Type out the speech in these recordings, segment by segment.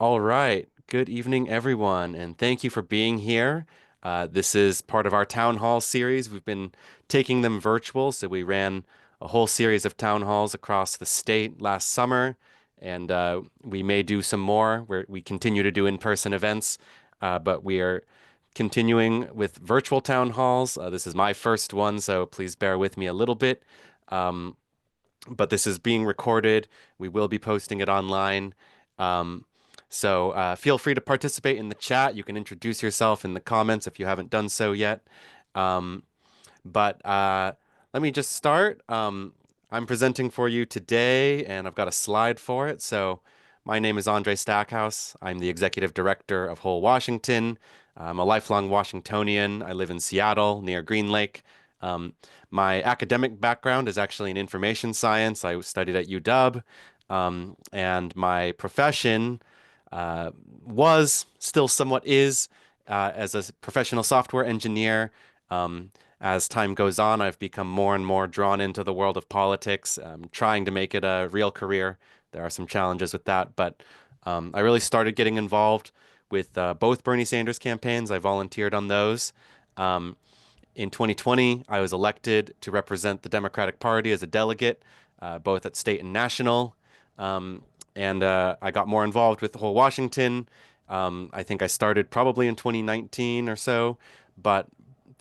All right. Good evening, everyone, and thank you for being here. This is part of our town hall series. We've been taking them virtual, so we ran a whole series of town halls across the state last summer, and we may do some more where we continue to do in-person events, but we are continuing with virtual town halls. This is my first one, so please bear with me a little bit. Um, but this is being recorded. We will be posting it online. Um, so feel free to participate in the chat. You can introduce yourself in the comments if you haven't done so yet. Um, but let me just start. I'm presenting for you today, and I've got a slide for it. So my name is Andre Stackhouse. I'm the executive director of Whole Washington. I'm a lifelong Washingtonian. I live in Seattle near Green Lake. Um, my academic background is actually in information science. I studied at UW, and my profession uh, was, still somewhat is, as a professional software engineer. Um, as time goes on, I've become more and more drawn into the world of politics, trying to make it a real career. There are some challenges with that, but I really started getting involved with both Bernie Sanders campaigns. I volunteered on those. Um, in 2020, I was elected to represent the Democratic Party as a delegate, both at state and national. Um, and I got more involved with the whole Washington. I think I started probably in 2019 or so, but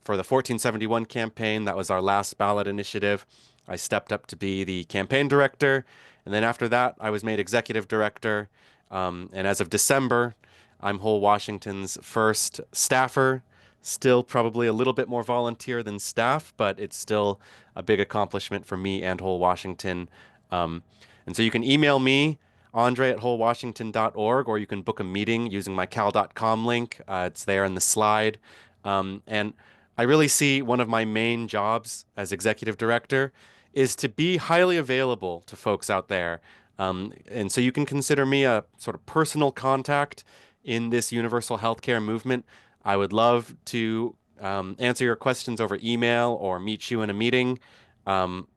for the 1471 campaign, that was our last ballot initiative. I stepped up to be the campaign director. And then after that, I was made executive director. And as of December, I'm Whole Washington's first staffer. Still probably a little bit more volunteer than staff, but it's still a big accomplishment for me and Whole Washington. Um, and so you can email me, andre@wholewashington.org, or you can book a meeting using my cal.com link. It's there in the slide. And I really see one of my main jobs as executive director is to be highly available to folks out there. And so you can consider me a sort of personal contact in this universal healthcare movement. I would love to answer your questions over email or meet you in a meeting. Um,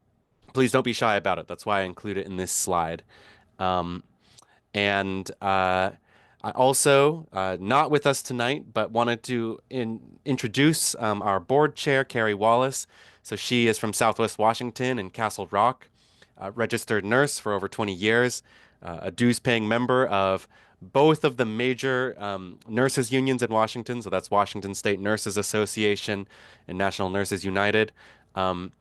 please don't be shy about it. That's why I include it in this slide. Um, and I also, not with us tonight, but wanted to introduce our board chair, Carrie Wallace. So she is from Southwest Washington and Castle Rock, registered nurse for over 20 years, a dues-paying member of both of the major nurses unions in Washington. So that's Washington State Nurses Association and National Nurses United. Um,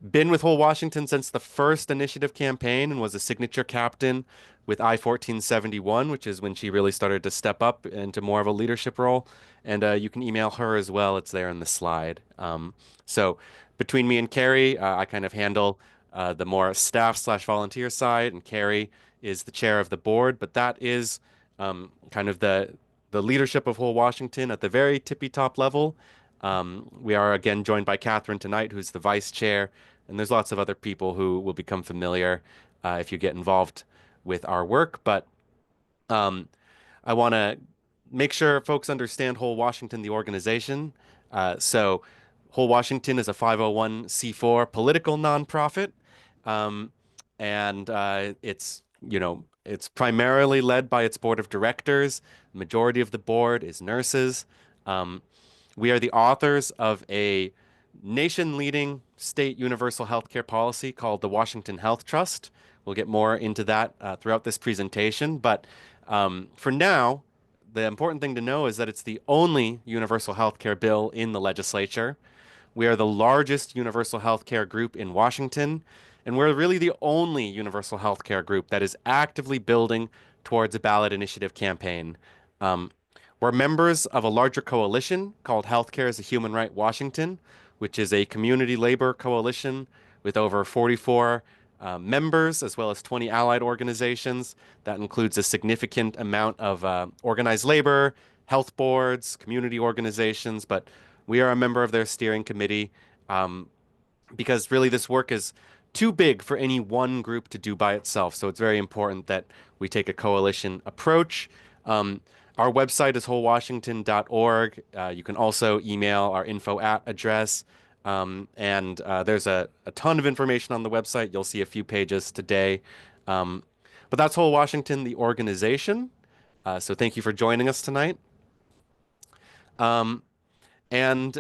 been with Whole Washington since the first initiative campaign and was a signature captain with I-1471, which is when she really started to step up into more of a leadership role. And you can email her as well. It's there in the slide. So between me and Carrie, I kind of handle the more staff slash volunteer side, and Carrie is the chair of the board. But that is kind of the leadership of Whole Washington at the very tippy top level. We are again joined by Catherine tonight, who's the vice chair, and there's lots of other people who will become familiar if you get involved with our work. But um, I want to make sure folks understand Whole Washington, the organization. So Whole Washington is a 501c4 political nonprofit, um, and it's primarily led by its board of directors. The majority of the board is nurses. Um, we are the authors of a nation-leading state universal healthcare policy called the Washington Health Trust. We'll get more into that throughout this presentation, but for now, the important thing to know is that it's the only universal healthcare bill in the legislature. We are the largest universal healthcare group in Washington, and we're really the only universal healthcare group that is actively building towards a ballot initiative campaign. Um, we're members of a larger coalition called Healthcare is a Human Right Washington, which is a community labor coalition with over 44 members, as well as 20 allied organizations. That includes a significant amount of organized labor, health boards, community organizations, but we are a member of their steering committee um, because really this work is too big for any one group to do by itself. So it's very important that we take a coalition approach. Um, our website is wholewashington.org. You can also email our info@ address. And there's a ton of information on the website. You'll see a few pages today. Um, but that's Whole Washington, the organization. So thank you for joining us tonight. Um, and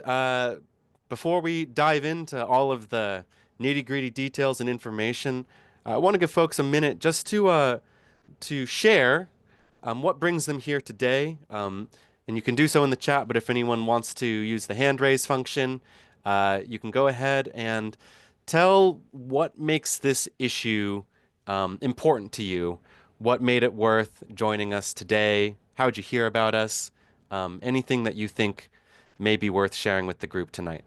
Before we dive into all of the nitty-gritty details and information, I want to give folks a minute just to share what brings them here today. And you can do so in the chat, but if anyone wants to use the hand raise function, you can go ahead and tell what makes this issue important to you. What made it worth joining us today? How'd you hear about us? Anything that you think may be worth sharing with the group tonight.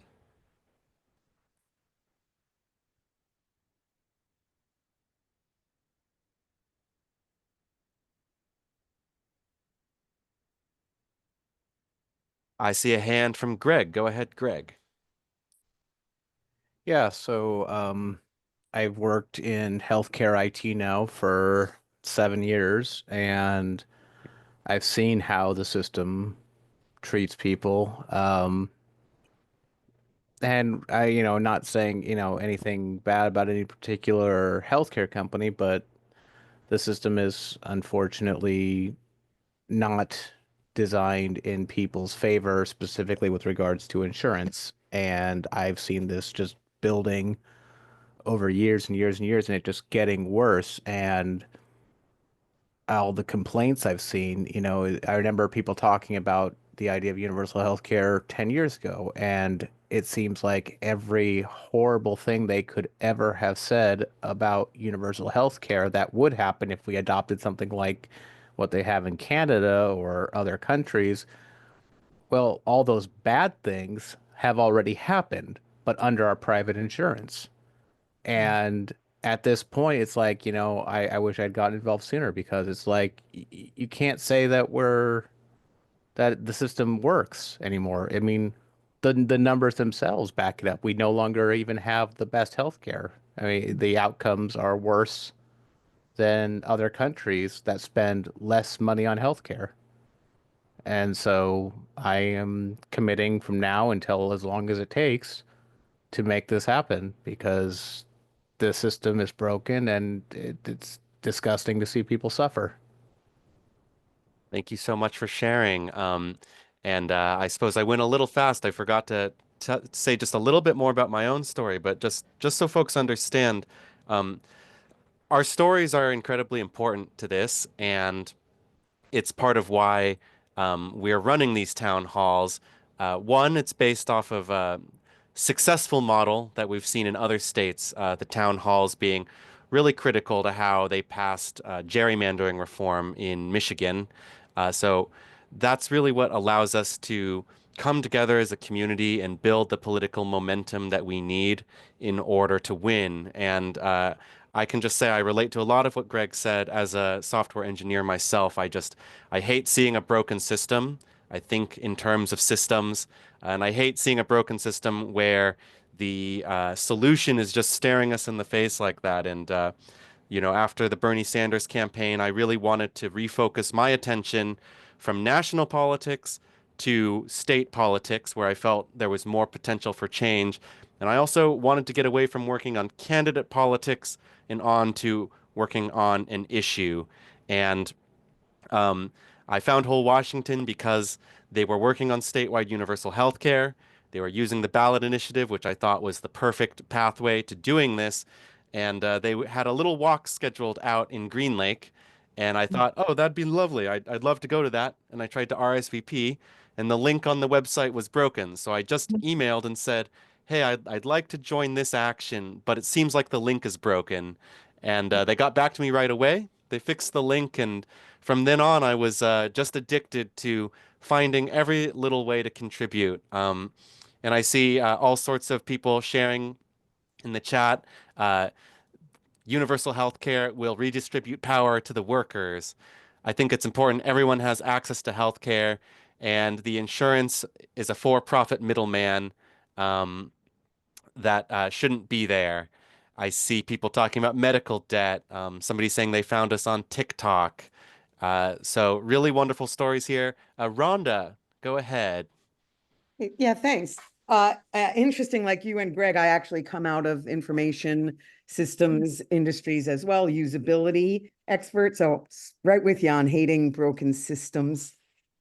I see a hand from Greg. Go ahead, Greg. Yeah, so I've worked in healthcare IT now for 7 years, and I've seen how the system treats people. And not saying, anything bad about any particular healthcare company, but the system is unfortunately not designed in people's favor, specifically with regards to insurance. And I've seen this just building over years and years and years, and it just getting worse. And all the complaints I've seen, I remember people talking about the idea of universal health care 10 years ago, and it seems like every horrible thing they could ever have said about universal health care that would happen if we adopted something like what they have in Canada or other countries, well, all those bad things have already happened, but under our private insurance. And at this point, it's like, I wish I'd gotten involved sooner because it's like you can't say that the system works anymore. I mean, the numbers themselves back it up. We no longer even have the best healthcare. I mean, the outcomes are worse than other countries that spend less money on healthcare. And so I am committing from now until as long as it takes to make this happen because the system is broken and it's disgusting to see people suffer. Thank you so much for sharing. I suppose I went a little fast. I forgot to t say just a little bit more about my own story, but just so folks understand, um, our stories are incredibly important to this, and it's part of why we're running these town halls. One, it's based off of a successful model that we've seen in other states, the town halls being really critical to how they passed gerrymandering reform in Michigan. So that's really what allows us to come together as a community and build the political momentum that we need in order to win. I can just say I relate to a lot of what Greg said as a software engineer myself. I hate seeing a broken system. I think in terms of systems, and I hate seeing a broken system where the solution is just staring us in the face like that. After the Bernie Sanders campaign, I really wanted to refocus my attention from national politics to state politics, where I felt there was more potential for change. And I also wanted to get away from working on candidate politics and on to working on an issue. And um, I found Whole Washington because they were working on statewide universal health care. They were using the ballot initiative, which I thought was the perfect pathway to doing this. And they had a little walk scheduled out in Green Lake. And I thought, oh, that'd be lovely. I'd love to go to that. And I tried to RSVP, and the link on the website was broken. So I just emailed and said, hey, I'd like to join this action, but it seems like the link is broken. And they got back to me right away. They fixed the link, and from then on, I was just addicted to finding every little way to contribute. And I see all sorts of people sharing in the chat. Uh, Universal health care will redistribute power to the workers. I think it's important everyone has access to health care, and the insurance is a for-profit middleman um, that shouldn't be there. I see people talking about medical debt. Somebody saying they found us on TikTok. So really wonderful stories here. Rhonda, go ahead. Yeah, thanks. Interesting, like you and Greg, I actually come out of information systems industries as well, usability experts. So right with you on hating broken systems.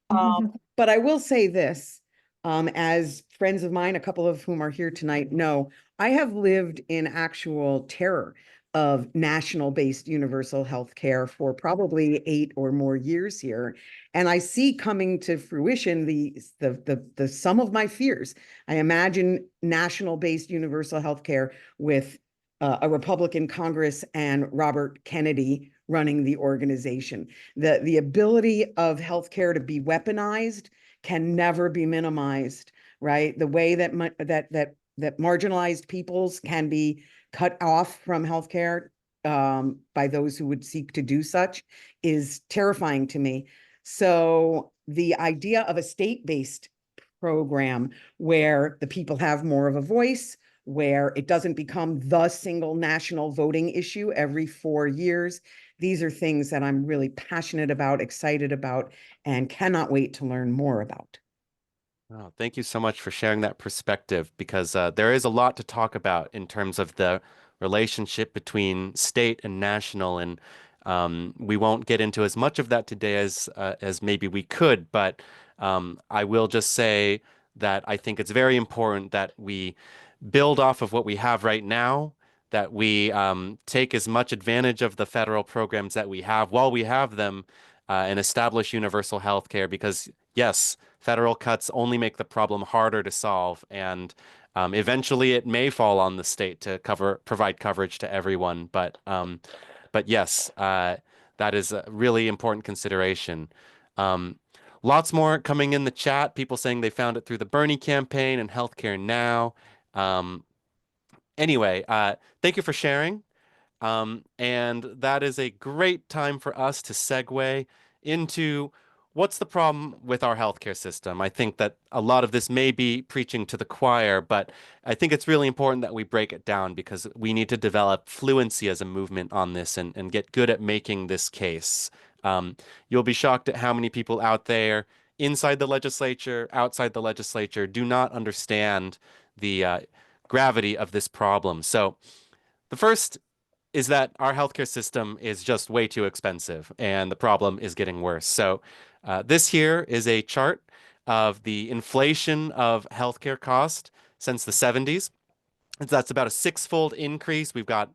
But I will say this, as friends of mine, a couple of whom are here tonight, know, I have lived in actual terror of national-based universal health care for probably 8 or more years here. And I see coming to fruition the sum of my fears. I imagine national-based universal health care with a Republican Congress and Robert Kennedy running the organization. The ability of healthcare to be weaponized can never be minimized, right? The way that marginalized peoples can be cut off from healthcare by those who would seek to do such is terrifying to me. So the idea of a state-based program where the people have more of a voice, where it doesn't become the single national voting issue every 4 years. These are things that I'm really passionate about, excited about, and cannot wait to learn more about. Oh, thank you so much for sharing that perspective because there is a lot to talk about in terms of the relationship between state and national, and we won't get into as much of that today as maybe we could. But I will just say that I think it's very important that we build off of what we have right now, that we take as much advantage of the federal programs that we have while we have them, and establish universal health care because, yes, federal cuts only make the problem harder to solve. And eventually it may fall on the state to provide coverage to everyone. But yes, that is a really important consideration. Um, Lots more coming in the chat. People saying they found it through the Bernie campaign and Healthcare Now. Um, anyway, thank you for sharing. And that is a great time for us to segue into what's the problem with our healthcare system. I think that a lot of this may be preaching to the choir, but I think it's really important that we break it down because we need to develop fluency as a movement on this and get good at making this case. You'll be shocked at how many people out there inside the legislature, outside the legislature, do not understand the gravity of this problem. So the first is that our healthcare system is just way too expensive, and the problem is getting worse. So, this here is a chart of the inflation of healthcare cost since the 70s. That's about a six-fold increase. We've got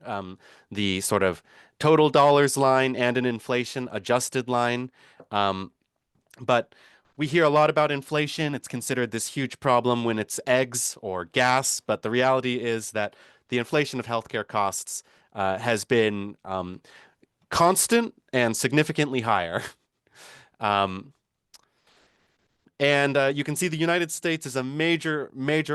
the sort of total dollars line and an inflation adjusted line. But we hear a lot about inflation. It's considered this huge problem when it's eggs or gas. But the reality is that the inflation of healthcare costs has been constant and significantly higher. Um, and you can see the United States is a major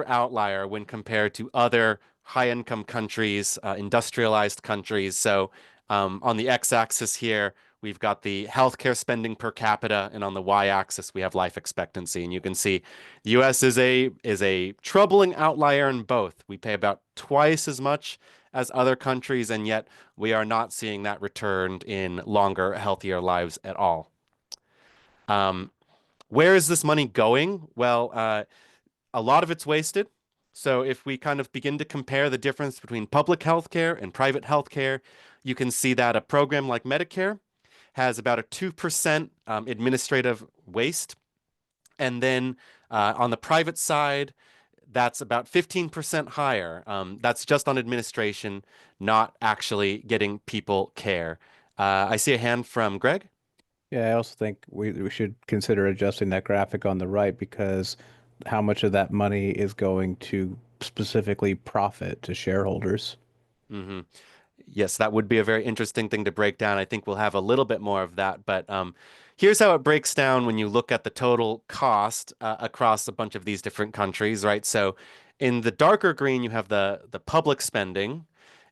outlier when compared to other high-income countries, industrialized countries. So on the x-axis here, we've got the healthcare spending per capita, and on the y-axis, we have life expectancy. And you can see the U.S. is a troubling outlier in both. We pay about twice as much as other countries, and yet we are not seeing that returned in longer, healthier lives at all. Where is this money going? Well, a lot of it's wasted. So if we kind of begin to compare the difference between public healthcare and private healthcare, you can see that a program like Medicare has about a 2% administrative waste. And then on the private side, that's about 15% higher. That's just on administration, not actually getting people care. I see a hand from Greg. Yeah, I also think we should consider adjusting that graphic on the right because how much of that money is going to specifically profit to shareholders? Hmm. Yes, that would be a very interesting thing to break down. I think we'll have a little bit more of that, but here's how it breaks down when you look at the total cost across a bunch of these different countries, right? So in the darker green, you have the public spending,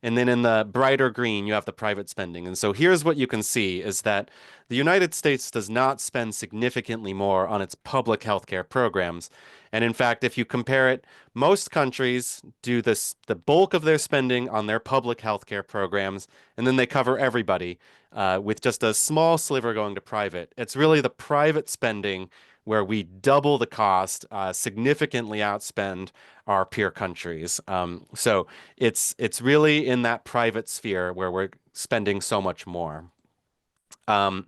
and then in the brighter green, you have the private spending. And so here's what you can see is that the United States does not spend significantly more on its public healthcare programs. And in fact, if you compare it, most countries do the bulk of their spending on their public healthcare programs, and then they cover everybody with just a small sliver going to private. It's really the private spending where we double the cost, significantly outspend our peer countries. So it's really in that private sphere where we're spending so much more. Um,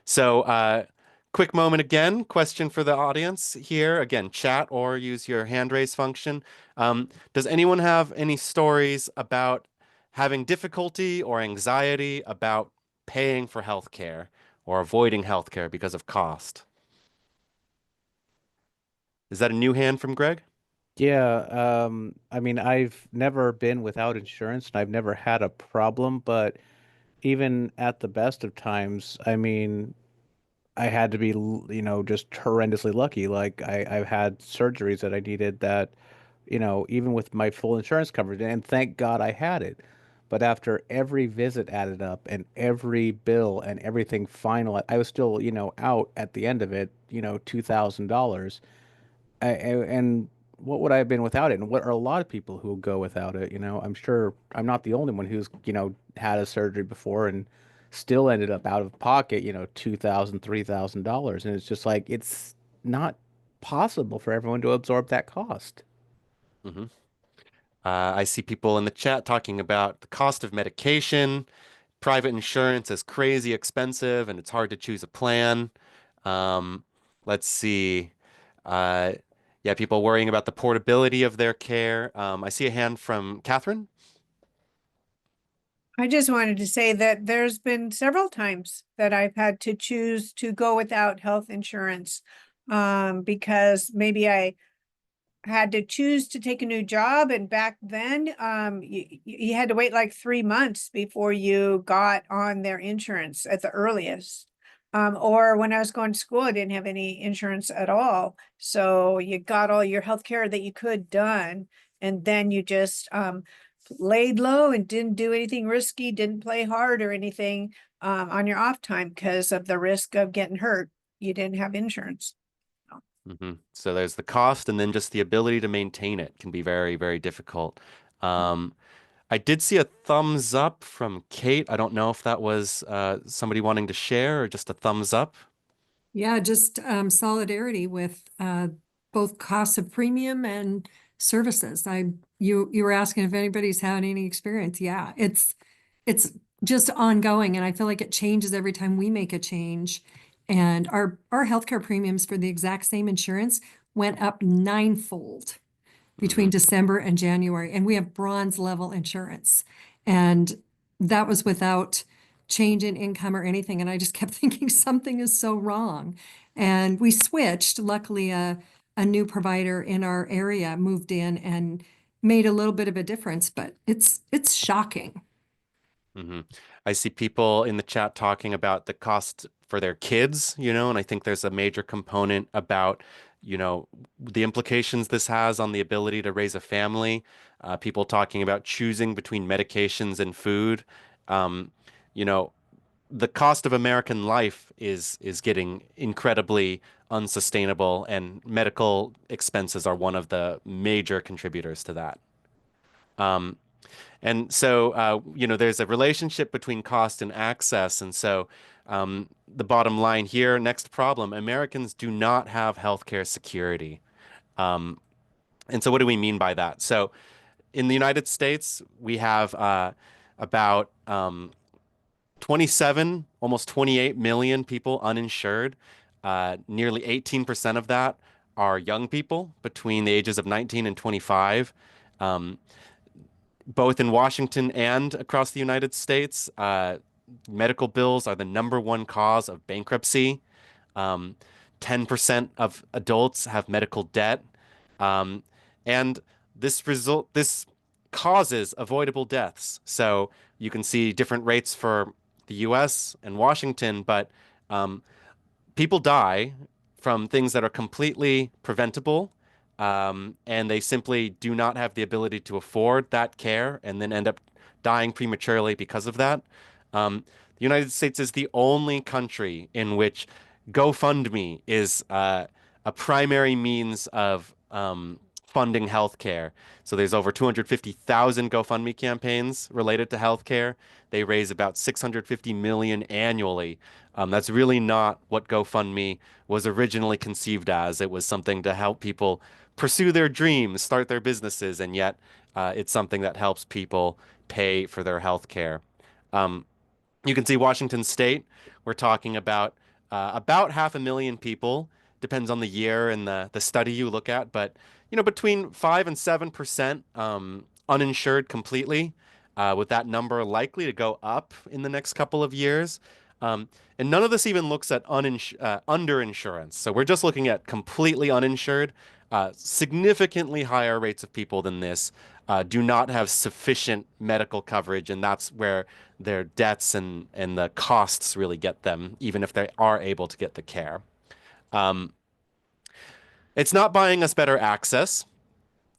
so quick moment again, question for the audience here. Again, chat or use your hand raise function. Does anyone have any stories about having difficulty or anxiety about paying for healthcare or avoiding healthcare because of cost? Is that a new hand from Greg? Yeah, I mean, I've never been without insurance and I've never had a problem, but even at the best of times, I mean, I had to be, just horrendously lucky. Like I've had surgeries that I needed that, even with my full insurance coverage, and thank God I had it. But after every visit added up and every bill and everything final, I was still, out at the end of it, $2,000. And what would I have been without it? And what are a lot of people who go without it? I'm sure I'm not the only one who's, had a surgery before and still ended up out of pocket, $2,000, $3,000. And it's just like, it's not possible for everyone to absorb that cost. Hmm. I see people in the chat talking about the cost of medication. Private insurance is crazy expensive and it's hard to choose a plan. Um, let's see. Uh, yeah, people worrying about the portability of their care. I see a hand from Catherine. I just wanted to say that there's been several times that I've had to choose to go without health insurance because maybe I had to choose to take a new job, and back then you had to wait like 3 months before you got on their insurance at the earliest. Or when I was going to school, I didn't have any insurance at all. So you got all your health care that you could done, and then you just laid low and didn't do anything risky, didn't play hard or anything on your off time because of the risk of getting hurt. You didn't have insurance. So there's the cost, and then just the ability to maintain it can be very, very difficult. Um, I did see a thumbs up from Kate. I don't know if that was somebody wanting to share or just a thumbs up. Yeah, just solidarity with both costs of premium and services. You were asking if anybody's had any experience. Yeah, it's just ongoing, and I feel like it changes every time we make a change. And our healthcare premiums for the exact same insurance went up ninefold between December and January, and we have bronze level insurance. And that was without change in income or anything. And I just kept thinking something is so wrong. And we switched. Luckily, a new provider in our area moved in and made a little bit of a difference, but it's shocking. Hmm. I see people in the chat talking about the cost for their kids, and I think there's a major component about, the implications this has on the ability to raise a family. People talking about choosing between medications and food. Um, you know, the cost of American life is getting incredibly unsustainable, and medical expenses are one of the major contributors to that. Um, and so, there's a relationship between cost and access. And so, the bottom line here, next problem, Americans do not have healthcare security. Um, and so, what do we mean by that? So, in the United States, we have about 27, almost 28 million people uninsured. Nearly 18% of that are young people between the ages of 19 and 25. Um, Both in Washington and across the United States, medical bills are the number one cause of bankruptcy. Um, 10% of adults have medical debt. Um, and this causes avoidable deaths. So you can see different rates for the US and Washington, but um, people die from things that are completely preventable, and they simply do not have the ability to afford that care and then end up dying prematurely because of that. The United States is the only country in which GoFundMe is a primary means of funding healthcare. So there's over 250,000 GoFundMe campaigns related to healthcare. They raise about 650 million annually. That's really not what GoFundMe was originally conceived as. It was something to help people pursue their dreams, start their businesses, and yet it's something that helps people pay for their healthcare. You can see Washington State. We're talking about 500,000 people. Depends on the year and the study you look at, but between 5 and 7% uninsured completely, with that number likely to go up in the next couple of years. And none of this even looks at underinsurance. So we're just looking at completely uninsured. Significantly higher rates of people than this do not have sufficient medical coverage, and that's where their debts and the costs really get them, even if they are able to get the care. It's not buying us better access.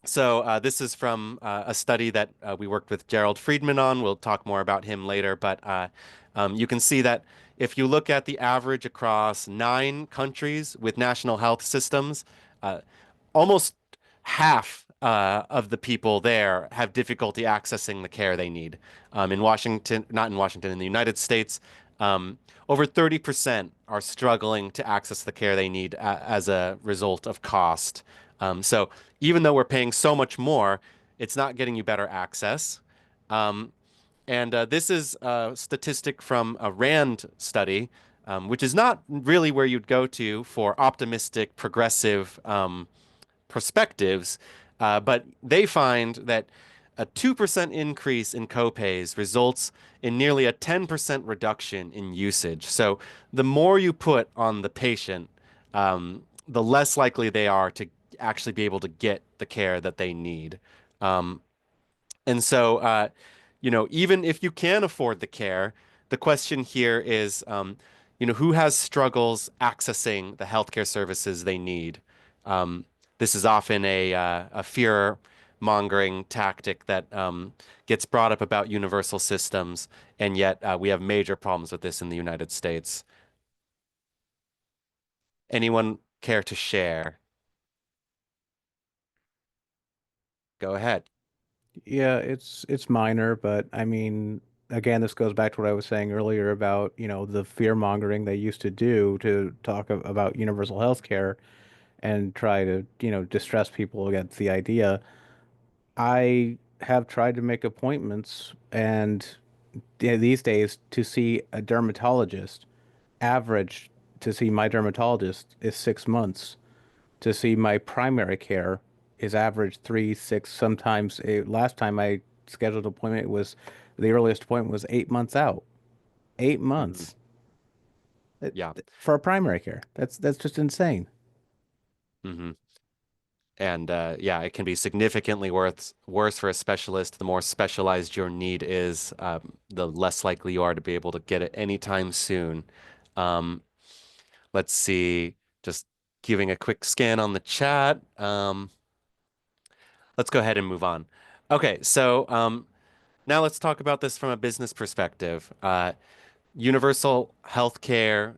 So this is from a study that we worked with Gerald Friedman on. We'll talk more about him later, but you can see that if you look at the average across 9 countries with national health systems, almost half of the people there have difficulty accessing the care they need. In Washington, not in Washington, in the United States, over 30% are struggling to access the care they need as a result of cost. So even though we're paying so much more, it's not getting you better access. And this is a statistic from a RAND study, which is not really where you'd go to for optimistic, progressive perspectives, but they find that a 2% increase in copays results in nearly a 10% reduction in usage. So the more you put on the patient, the less likely they are to actually be able to get the care that they need. And so, even if you can afford the care, the question here is, who has struggles accessing the healthcare services they need? This is often a fear-mongering tactic that gets brought up about universal systems, and yet we have major problems with this in the United States. Anyone care to share? Go ahead. Yeah, it's minor, but I mean, again, this goes back to what I was saying earlier about, the fear mongering they used to do to talk about universal health care and try to, distress people against the idea. I have tried to make appointments and these days to see a dermatologist. Average to see my dermatologist is 6 months. To see my primary care is average 3, 6, sometimes last time I scheduled an appointment was the earliest appointment was 8 months out. 8 months. Yeah. For a primary care. That's just insane. hmm And yeah, it can be significantly worse for a specialist. The more specialized your need is, the less likely you are to be able to get it anytime soon. Um, let's see, just giving a quick scan on the chat. Let's go ahead and move on. Okay, so now let's talk about this from a business perspective. Universal healthcare,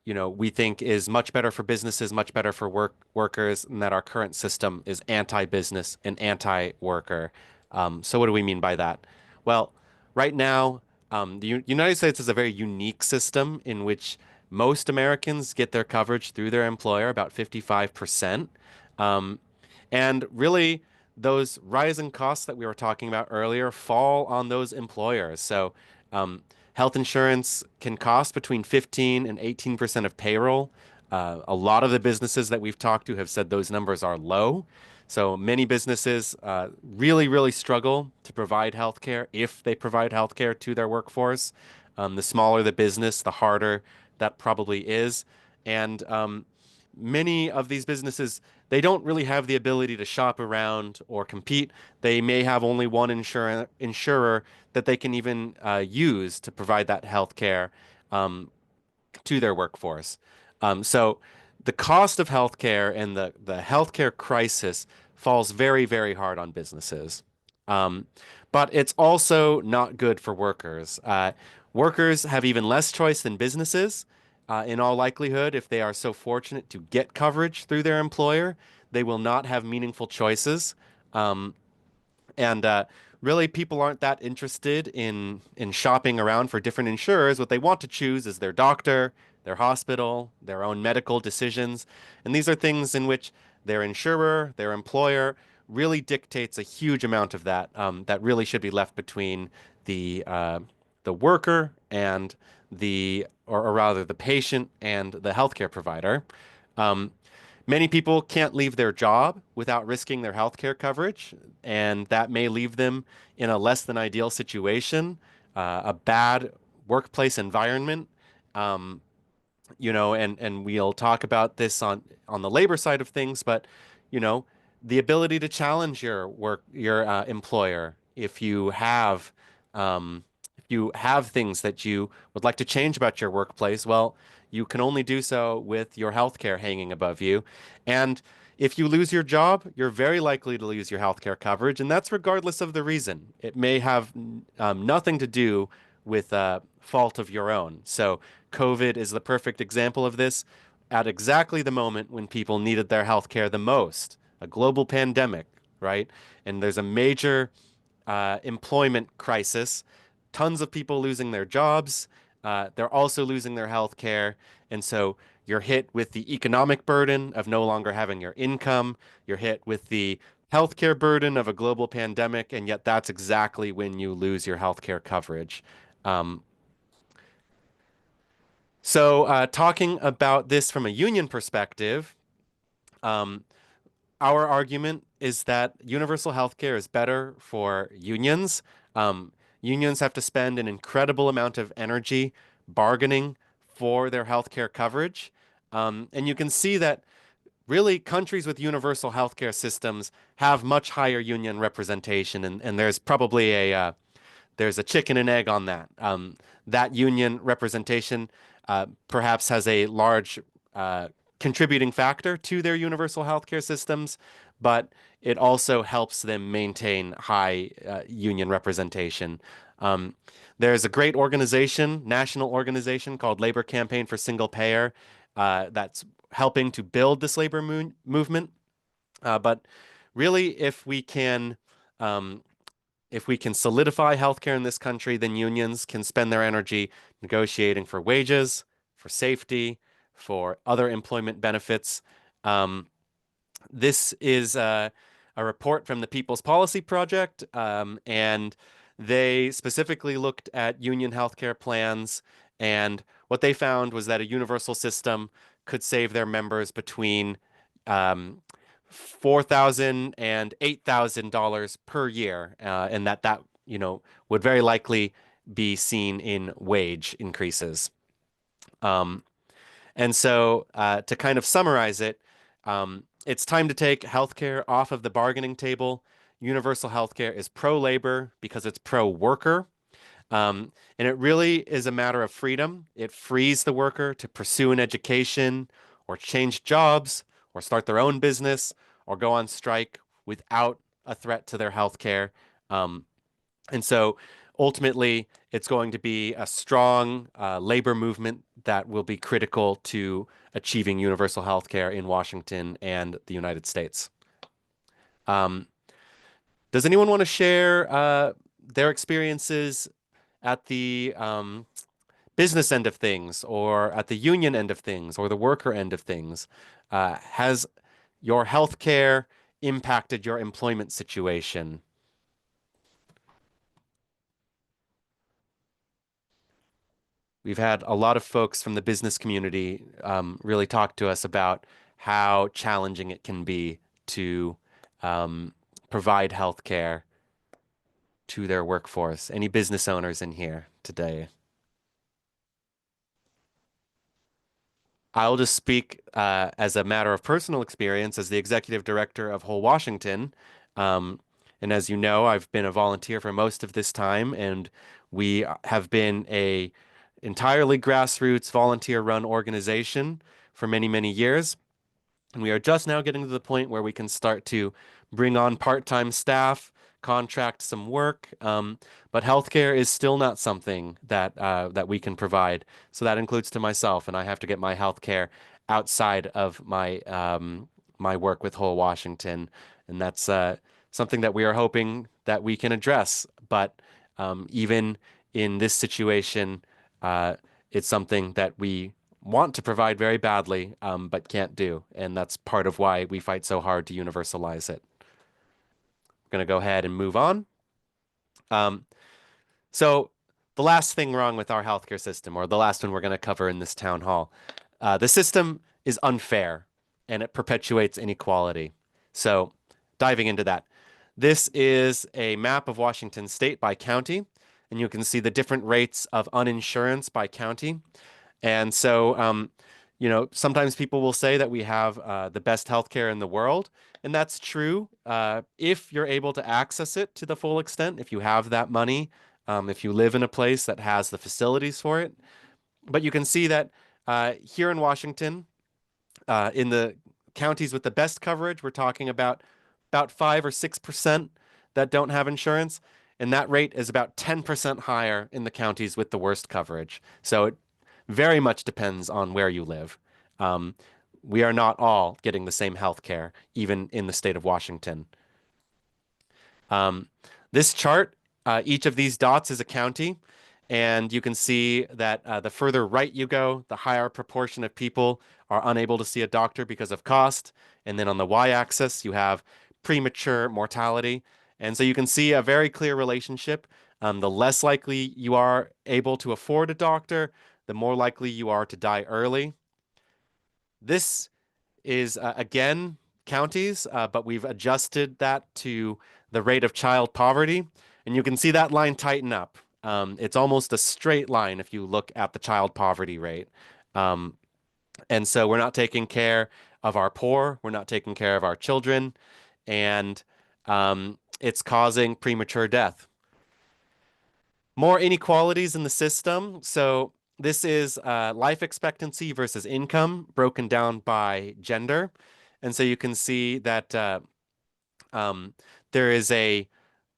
we think is much better for businesses, much better for workers, and that our current system is anti-business and anti-worker. So what do we mean by that? Well, right now, the United States is a very unique system in which most Americans get their coverage through their employer, about 55%. And really, those rising costs that we were talking about earlier fall on those employers. So health insurance can cost between 15 and 18% of payroll. A lot of the businesses that we've talked to have said those numbers are low. So many businesses really, really struggle to provide healthcare if they provide healthcare to their workforce. The smaller the business, the harder that probably is. And many of these businesses, they don't really have the ability to shop around or compete. They may have only one insurer that they can even use to provide that health care to their workforce. So the cost of healthcare and the healthcare crisis falls very, very hard on businesses. But it's also not good for workers. Workers have even less choice than businesses. In all likelihood, if they are so fortunate to get coverage through their employer, they will not have meaningful choices. And really, people aren't that interested in shopping around for different insurers. What they want to choose is their doctor, their hospital, their own medical decisions. And these are things in which their insurer, their employer, really dictates a huge amount of that. That really should be left between the worker and or rather the patient and the healthcare provider. Um, Many people can't leave their job without risking their healthcare coverage, and that may leave them in a less than ideal situation, a bad workplace environment. Um, and we'll talk about this on the labor side of things, but you know, the ability to challenge your employer if you have things that you would like to change about your workplace, well, you can only do so with your healthcare hanging above you. And if you lose your job, you're very likely to lose your healthcare coverage, and that's regardless of the reason. It may have nothing to do with fault of your own. So COVID is the perfect example of this at exactly the moment when people needed their healthcare the most, a global pandemic, right? And there's a major employment crisis, tons of people losing their jobs. They're also losing their health care. And so you're hit with the economic burden of no longer having your income. You're hit with the healthcare burden of a global pandemic. And yet that's exactly when you lose your healthcare coverage. So talking about this from a union perspective, our argument is that universal healthcare is better for unions. Unions have to spend an incredible amount of energy bargaining for their healthcare coverage. And you can see that really countries with universal healthcare systems have much higher union representation, and there's probably there's a chicken and egg on that. That union representation perhaps has a large contributing factor to their universal healthcare systems, but it also helps them maintain high union representation. There's a great organization, national organization called Labor Campaign for Single Payer, that's helping to build this labor movement. But really, if we can solidify healthcare in this country, then unions can spend their energy negotiating for wages, for safety, for other employment benefits. This is a report from the People's Policy Project, and they specifically looked at union healthcare plans. And what they found was that a universal system could save their members between $4,000 and $8,000 per year, and that would very likely be seen in wage increases. And so to kind of summarize it, it's time to take healthcare off of the bargaining table. Universal healthcare is pro-labor because it's pro-worker. And it really is a matter of freedom. It frees the worker to pursue an education or change jobs or start their own business or go on strike without a threat to their healthcare. And so ultimately, it's going to be a strong labor movement that will be critical to achieving universal health care in Washington and the United States. Does anyone want to share their experiences at the business end of things, or at the union end of things, or the worker end of things? Has your health care impacted your employment situation? We've had a lot of folks from the business community really talk to us about how challenging it can be to provide health care to their workforce. Any business owners in here today? I'll just speak as a matter of personal experience as the executive director of Whole Washington. And as you know, I've been a volunteer for most of this time, and we have been a entirely grassroots volunteer-run organization for many, many years. And we are just now getting to the point where we can start to bring on part-time staff, contract some work, but healthcare is still not something that we can provide. So that includes to myself, and I have to get my healthcare outside of my my work with Whole Washington, and that's something that we are hoping that we can address. But even in this situation, it's something that we want to provide very badly, but can't do, and that's part of why we fight so hard to universalize it. I'm going to go ahead and move on. So the last thing wrong with our healthcare system, or the last one we're going to cover in this town hall, the system is unfair and it perpetuates inequality. So diving into that, this is a map of Washington State by county, and you can see the different rates of uninsurance by county. And so, you know, sometimes people will say that we have the best healthcare in the world, and that's true if you're able to access it to the full extent, if you have that money, if you live in a place that has the facilities for it. But you can see that here in Washington, in the counties with the best coverage, we're talking about 5 or 6% that don't have insurance, and that rate is about 10% higher in the counties with the worst coverage. So it very much depends on where you live. We are not all getting the same health care, even in the state of Washington. This chart, each of these dots is a county, and you can see that the further right you go, the higher proportion of people are unable to see a doctor because of cost. And then on the y-axis, you have premature mortality. And so you can see a very clear relationship. The less likely you are able to afford a doctor, the more likely you are to die early. This is, again, counties, but we've adjusted that to the rate of child poverty. And you can see that line tighten up. It's almost a straight line if you look at the child poverty rate. And so we're not taking care of our poor, we're not taking care of our children, and it's causing premature death. More inequalities in the system. So this is life expectancy versus income broken down by gender. And so you can see that there is a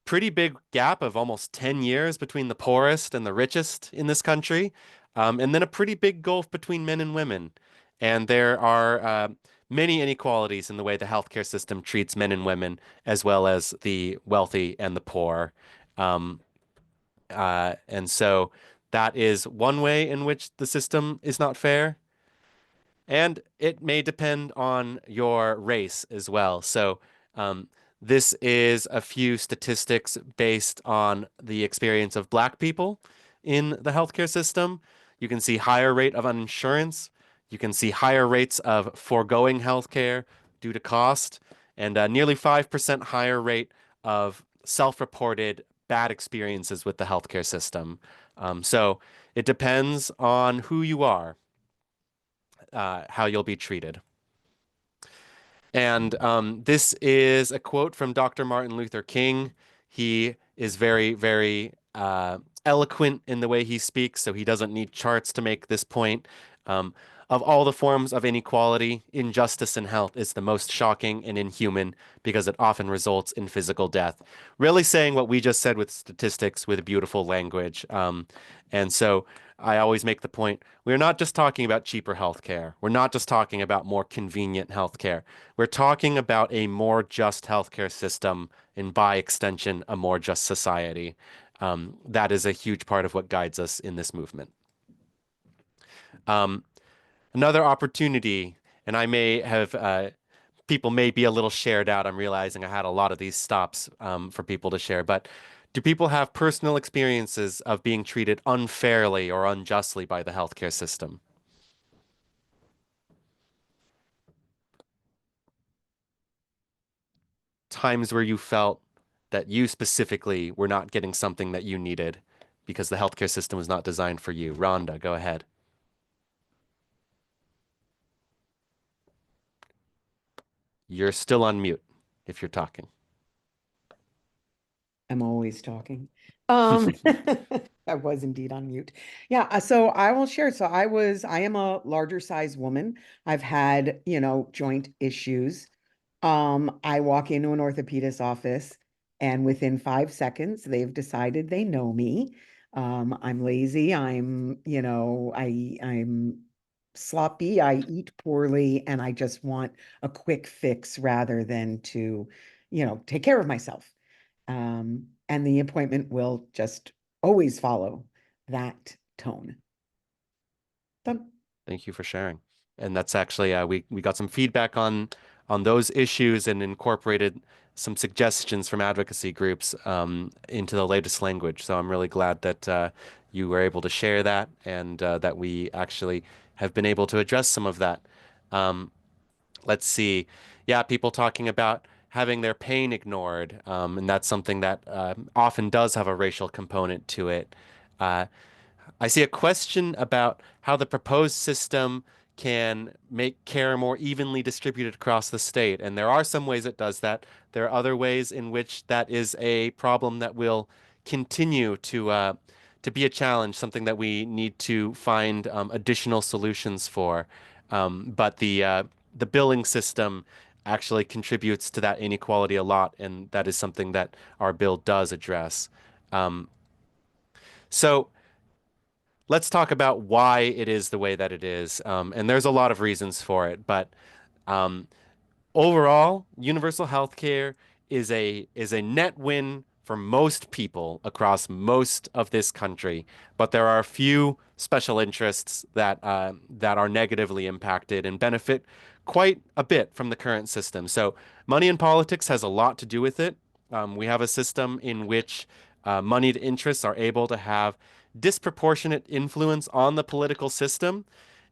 pretty big gap of almost 10 years between the poorest and the richest in this country, and then a pretty big gulf between men and women. And there are many inequalities in the way the healthcare system treats men and women, as well as the wealthy and the poor. And so that is one way in which the system is not fair. And it may depend on your race as well. So this is a few statistics based on the experience of Black people in the healthcare system. You can see higher rate of uninsurance. You can see higher rates of foregoing healthcare due to cost, and nearly 5% higher rate of self-reported bad experiences with the healthcare system. So it depends on who you are, how you'll be treated. And this is a quote from Dr. Martin Luther King. He is very, very eloquent in the way he speaks, so he doesn't need charts to make this point. Of all the forms of inequality, injustice in health is the most shocking and inhuman because it often results in physical death. Really saying what we just said with statistics with beautiful language. And so I always make the point, we're not just talking about cheaper healthcare. We're not just talking about more convenient healthcare. We're talking about a more just healthcare system and by extension, a more just society. That is a huge part of what guides us in this movement. Another opportunity, and I may have, people may be a little shared out. I'm realizing I had a lot of these stops for people to share, but do people have personal experiences of being treated unfairly or unjustly by the healthcare system? Times where you felt that you specifically were not getting something that you needed because the healthcare system was not designed for you. Rhonda, go ahead. You're still on mute if you're talking. I'm always talking. I was indeed on mute. Yeah, so I will share. So I am a larger size woman. I've had, joint issues. I walk into an orthopedist office and within 5 seconds, they've decided they know me. I'm lazy. I'm sloppy, I eat poorly, and I just want a quick fix rather than to, take care of myself. And the appointment will just always follow that tone. Done. Thank you for sharing. And that's actually we got some feedback on those issues and incorporated some suggestions from advocacy groups into the latest language. So I'm really glad that you were able to share that and that we actually have been able to address some of that. Let's see. Yeah, people talking about having their pain ignored, and that's something that often does have a racial component to it. Uh, I see a question about how the proposed system can make care more evenly distributed across the state. And there are some ways it does that. There are other ways in which that is a problem that will continue to be a challenge, something that we need to find additional solutions for. But the billing system actually contributes to that inequality a lot, and that is something that our bill does address. So let's talk about why it is the way that it is. And there's a lot of reasons for it, but um, overall, universal health care is a net win for most people across most of this country. But there are a few special interests that are negatively impacted and benefit quite a bit from the current system. So money in politics has a lot to do with it. We have a system in which moneyed interests are able to have disproportionate influence on the political system.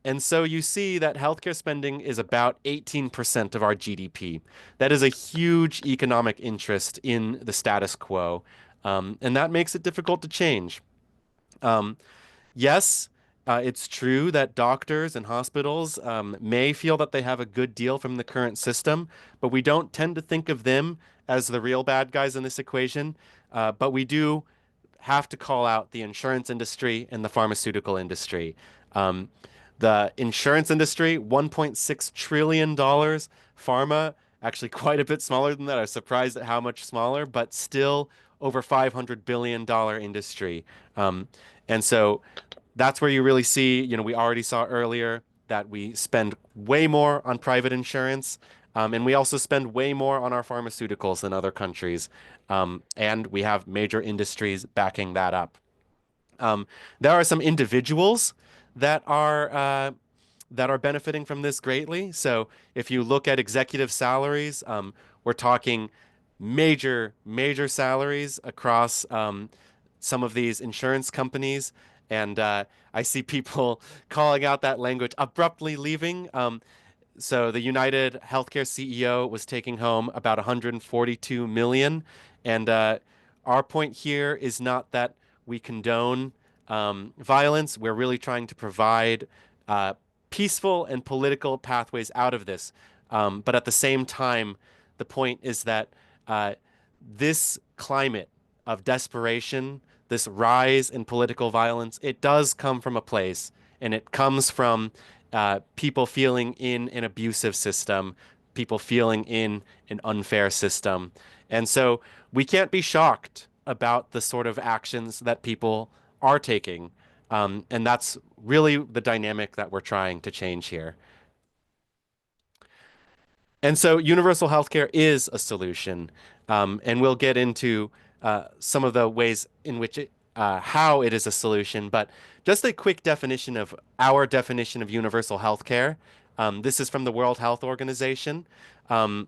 And so you see that healthcare spending is about 18% of our GDP. That is a huge economic interest in the status quo. And that makes it difficult to change. Um, yes, it's true that doctors and hospitals may feel that they have a good deal from the current system, but we don't tend to think of them as the real bad guys in this equation. But we do have to call out the insurance industry and the pharmaceutical industry. Um, the insurance industry, $1.6 trillion. Pharma, actually quite a bit smaller than that. I was surprised at how much smaller, but still over $500 billion industry. And so that's where you really see, we already saw earlier that we spend way more on private insurance. And we also spend way more on our pharmaceuticals than other countries. And we have major industries backing that up. There are some individuals that are benefiting from this greatly. So if you look at executive salaries, we're talking major salaries across some of these insurance companies. And I see people calling out that language, abruptly leaving. So the United Healthcare CEO was taking home about 142 million. And our point here is not that we condone violence. We're really trying to provide peaceful and political pathways out of this. But at the same time, the point is that this climate of desperation, this rise in political violence, it does come from a place, and it comes from people feeling in an abusive system, people feeling in an unfair system. And so we can't be shocked about the sort of actions that people are taking. And that's really the dynamic that we're trying to change here. And so universal healthcare is a solution. And we'll get into some of the ways in which how it is a solution. But just a quick definition of our definition of universal healthcare. This is from the World Health Organization. And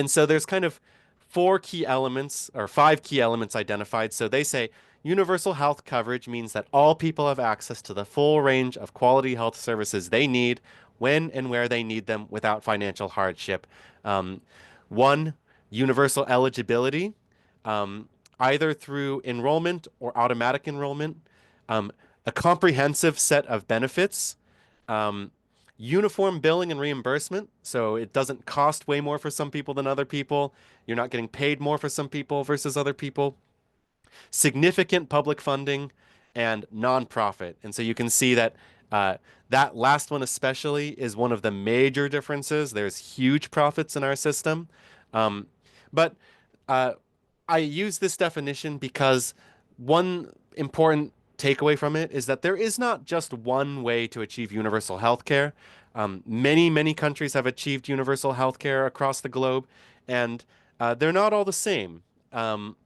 so there's kind of 4 key elements or 5 key elements identified. So they say universal health coverage means that all people have access to the full range of quality health services they need when and where they need them without financial hardship. 1, universal eligibility, either through enrollment or automatic enrollment, a comprehensive set of benefits, uniform billing and reimbursement, so it doesn't cost way more for some people than other people. You're not getting paid more for some people versus other people. Significant public funding and nonprofit. And so you can see that that last one especially is one of the major differences. There's huge profits in our system. But I use this definition because one important takeaway from it is that there is not just one way to achieve universal healthcare. Many countries have achieved universal healthcare across the globe, and they're not all the same. And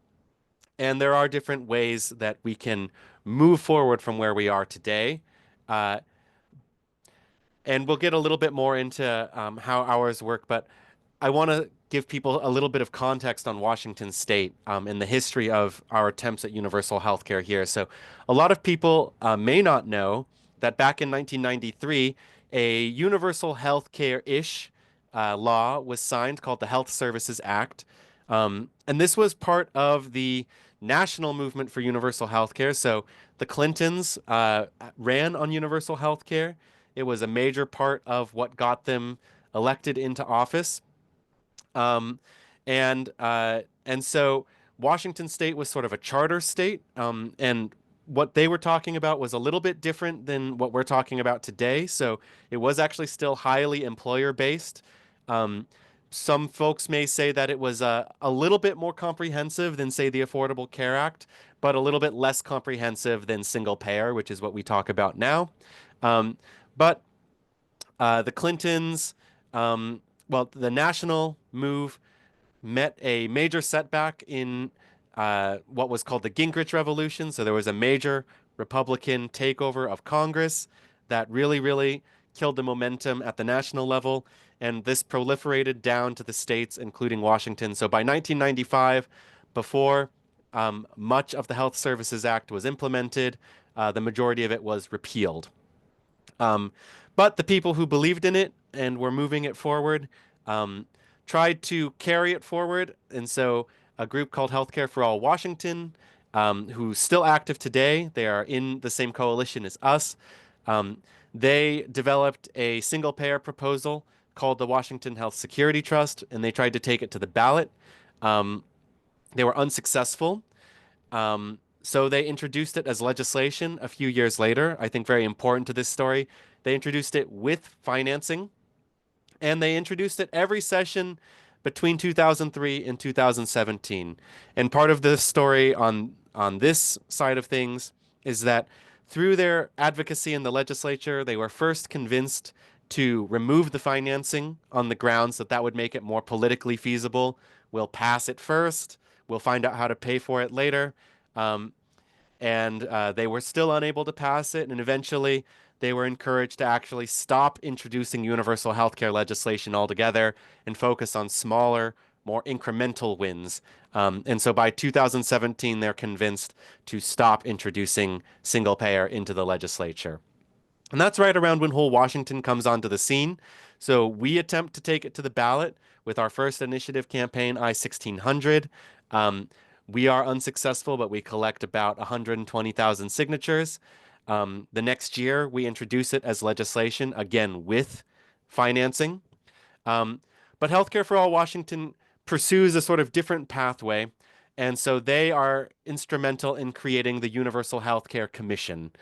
there are different ways that we can move forward from where we are today. Uh, and we'll get a little bit more into how ours work, but I want to give people a little bit of context on Washington State and the history of our attempts at universal healthcare here. So, a lot of people may not know that back in 1993, a universal healthcare-ish law was signed called the Health Services Act. And this was part of the national movement for universal healthcare. So, the Clintons ran on universal healthcare. It was a major part of what got them elected into office. And so Washington State was sort of a charter state, and what they were talking about was a little bit different than what we're talking about today. So it was actually still highly employer based. Some folks may say that it was a little bit more comprehensive than, say, the Affordable Care Act, but a little bit less comprehensive than single payer, which is what we talk about now. But the Clintons, the national move met a major setback in what was called the Gingrich Revolution. So there was a major Republican takeover of Congress that really killed the momentum at the national level. And this proliferated down to the states, including Washington. So by 1995, before much of the Health Services Act was implemented, the majority of it was repealed. But the people who believed in it and were moving it forward tried to carry it forward. And so a group called Healthcare for All Washington, who's still active today, they are in the same coalition as us. They developed a single payer proposal called the Washington Health Security Trust, and they tried to take it to the ballot. They were unsuccessful. So they introduced it as legislation a few years later. I think very important to this story. They introduced it with financing, and they introduced it every session between 2003 and 2017. And part of the story on this side of things is that through their advocacy in the legislature, they were first convinced to remove the financing on the grounds that that would make it more politically feasible. We'll pass it first. We'll find out how to pay for it later. And they were still unable to pass it. And eventually, they were encouraged to actually stop introducing universal healthcare legislation altogether and focus on smaller, more incremental wins. And so by 2017, they're convinced to stop introducing single payer into the legislature. And that's right around when Whole Washington comes onto the scene. So we attempt to take it to the ballot with our first initiative campaign, I-1600. We are unsuccessful, but we collect about 120,000 signatures. The next year, we introduce it as legislation, again, with financing. But Healthcare for All Washington pursues a sort of different pathway. And so they are instrumental in creating the Universal Healthcare Commission.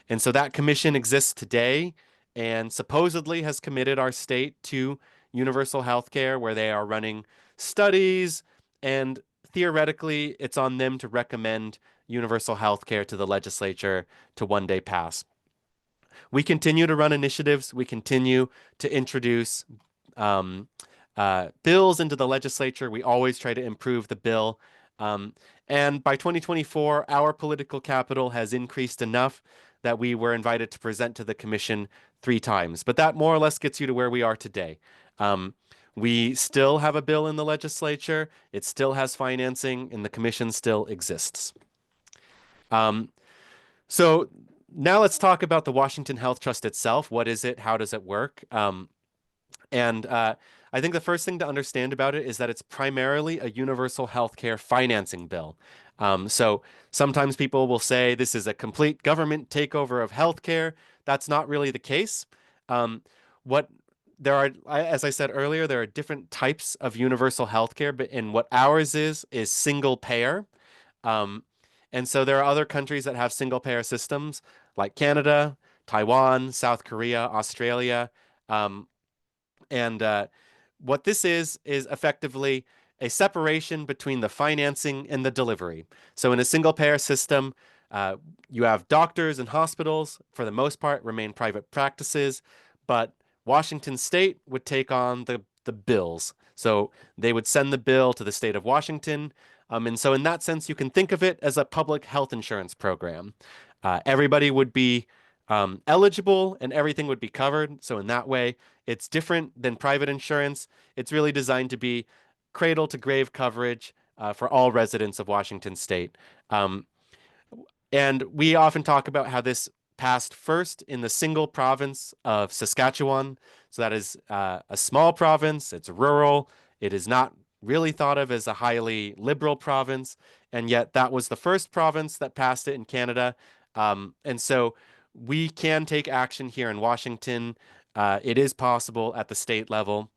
And so that commission exists today and supposedly has committed our state to universal healthcare, where they are running studies, and theoretically, it's on them to recommend universal healthcare to the legislature to one day pass. We continue to run initiatives. We continue to introduce bills into the legislature. We always try to improve the bill. And by 2024, our political capital has increased enough that we were invited to present to the commission 3 times. But that more or less gets you to where we are today. We still have a bill in the legislature. It still has financing, and the commission still exists. So now let's talk about the Washington Health Trust itself. What is it? How does it work? I think the first thing to understand about it is that it's primarily a universal healthcare financing bill. So sometimes people will say this is a complete government takeover of healthcare. That's not really the case. As I said earlier, there are different types of universal healthcare, but what ours is single payer. And so there are other countries that have single payer systems like Canada, Taiwan, South Korea, Australia. What this is effectively a separation between the financing and the delivery. So in a single payer system, You have doctors and hospitals, for the most part, remain private practices, but Washington State would take on the bills. So they would send the bill to the state of Washington. And so in that sense, you can think of it as a public health insurance program. Everybody would be eligible and everything would be covered. So in that way, it's different than private insurance. It's really designed to be cradle to grave coverage for all residents of Washington State. And we often talk about how this passed first in the single province of Saskatchewan. So that is a small province, it's rural, it is not really thought of as a highly liberal province, and yet that was the first province that passed it in Canada. And so we can take action here in Washington. It is possible at the state level.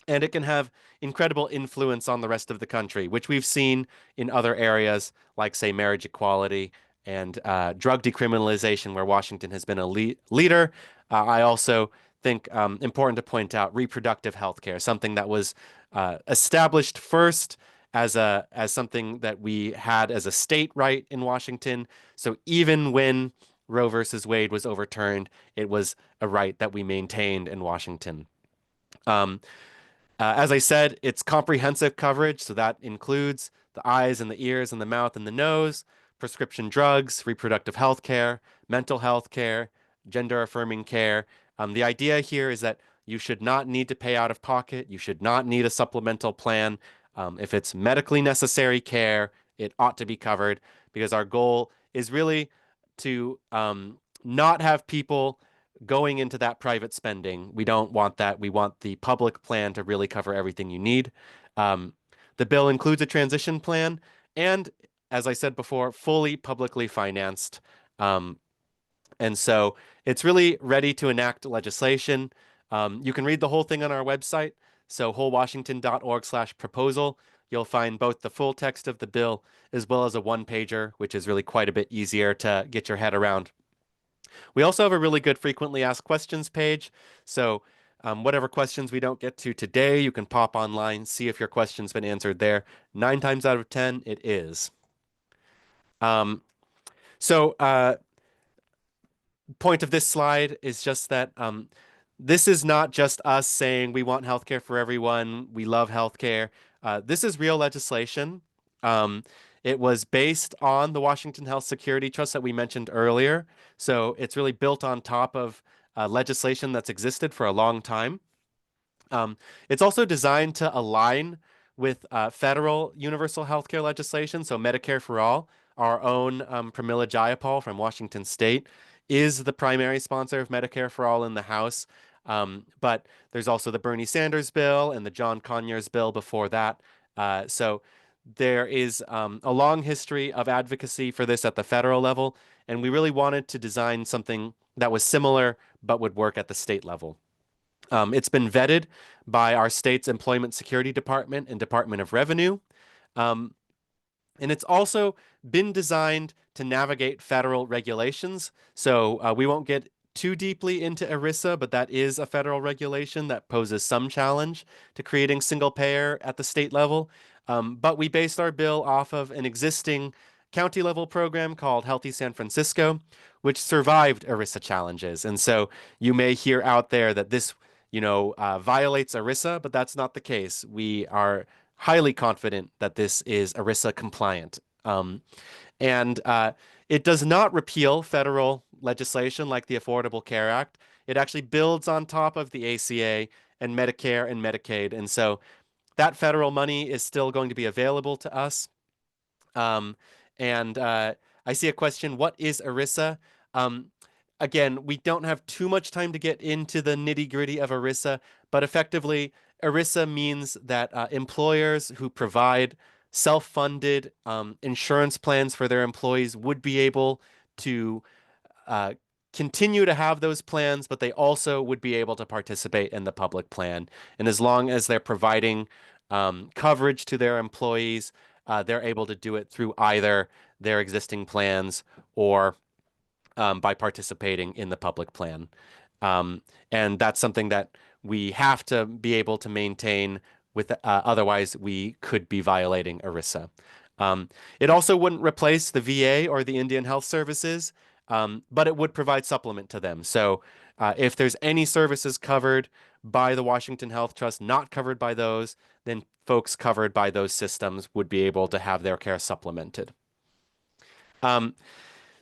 And it can have incredible influence on the rest of the country, which we've seen in other areas like, say, marriage equality and drug decriminalization, where Washington has been a leader. I also think important to point out reproductive health care, something that was established first as something that we had as a state right in Washington. So even when Roe versus Wade was overturned, it was a right that we maintained in Washington. As I said, it's comprehensive coverage, so that includes the eyes and the ears and the mouth and the nose, prescription drugs, reproductive health care, mental health care, gender affirming care. The idea here is that you should not need to pay out of pocket. You should not need a supplemental plan. If it's medically necessary care, it ought to be covered, because our goal is really to not have people going into that private spending. We don't want that. We want the public plan to really cover everything you need. The bill includes a transition plan and, as I said before, fully publicly financed. And so it's really ready to enact legislation. You can read the whole thing on our website. So wholewashington.org/proposal. You'll find both the full text of the bill as well as a one-pager, which is really quite a bit easier to get your head around. We also have a really good frequently asked questions page. So whatever questions we don't get to today, you can pop online, see if your question's been answered there. 9 times out of 10, it is. Point of this slide is just that this is not just us saying we want healthcare for everyone, we love healthcare. This is real legislation. It was based on the Washington Health Security Trust that we mentioned earlier. So it's really built on top of legislation that's existed for a long time. It's also designed to align with federal universal healthcare legislation. So Medicare for All, our own Pramila Jayapal from Washington State is the primary sponsor of Medicare for All in the House. But there's also the Bernie Sanders bill and the John Conyers bill before that. So there is a long history of advocacy for this at the federal level, and we really wanted to design something that was similar but would work at the state level. It's been vetted by our state's Employment Security Department and Department of Revenue. And it's also been designed to navigate federal regulations. So we won't get too deeply into ERISA, but that is a federal regulation that poses some challenge to creating single payer at the state level. But we based our bill off of an existing county level program called Healthy San Francisco, which survived ERISA challenges. And so you may hear out there that this, violates ERISA, but that's not the case. We are highly confident that this is ERISA compliant. And it does not repeal federal legislation like the Affordable Care Act. It actually builds on top of the ACA and Medicare and Medicaid. And so that federal money is still going to be available to us. I see a question, what is ERISA? Again, we don't have too much time to get into the nitty-gritty of ERISA, but effectively, ERISA means that employers who provide self-funded insurance plans for their employees would be able to continue to have those plans, but they also would be able to participate in the public plan. And as long as they're providing coverage to their employees, they're able to do it through either their existing plans or by participating in the public plan. And that's something that we have to be able to maintain with otherwise we could be violating ERISA. It also wouldn't replace the VA or the Indian Health Services, but it would provide supplement to them. So if there's any services covered by the Washington Health Trust not covered by those, then folks covered by those systems would be able to have their care supplemented.